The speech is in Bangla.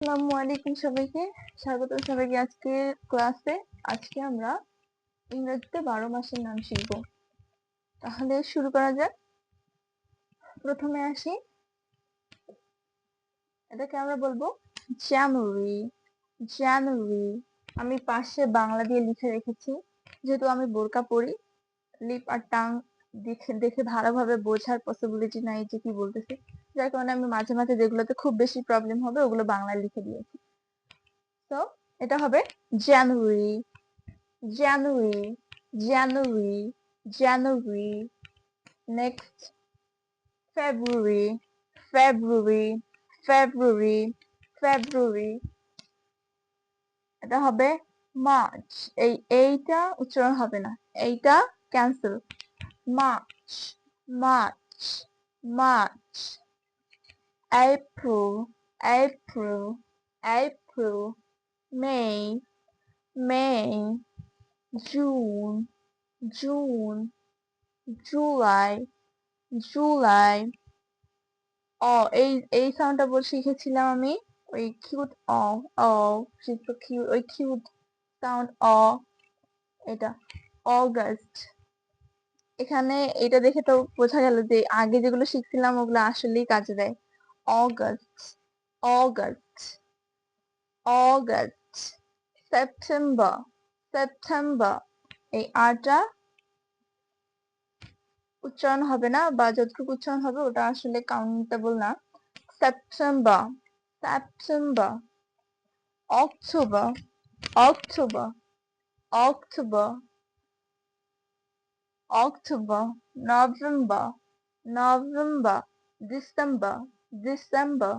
আসসালামু আলাইকুম সবাইকে, স্বাগত সবাইকে আজকে ক্লাসে। আজকে আমরা ইংরেজিতে 12 মাসের নাম শিখব। তাহলে শুরু করা যাক। প্রথমে আসি, এটাকে আমরা বলবো জানুয়ারি। জানুয়ারি আমি পাশে বাংলা দিয়ে লিখে রেখেছি, যেহেতু আমি বোরকা পরি, লিপ আর টাং দেখে দেখে ভালোভাবে বোঝার পসিবিলিটি নাই যে কি বলতেছি, যার কারণে আমি মাঝে মাঝে যেগুলোতে খুব বেশি প্রবলেম হবে ওগুলো বাংলায় লিখে দিয়েছি। তো এটা হবে জানুয়ারি, January, January, January. Next, February, February, February, February. এটা হবে মার্চ। এইটা উচ্চারণ হবে না, এইটা cancel. March, March, March. April, April, April. May, May. June, June, July, July. এই সাউন্ডটা শিখেছিলাম আমি, ওই কিউট অ শিখতো, কিউট, ওই কিউট সাউন্ড এটা অগাস্ট। এখানে এটা দেখে তো বোঝা গেল যে আগে যেগুলো শিখছিলাম ওগুলো আসলেই কাজে দেয়। August, August, August. September, September. এই আরটা উচ্চারণ হবে না, বা যতটুকু উচ্চারণ হবে ওটা আসলে কাউন্টেবল না। September, September. October, October, October, October. November, November. December, December,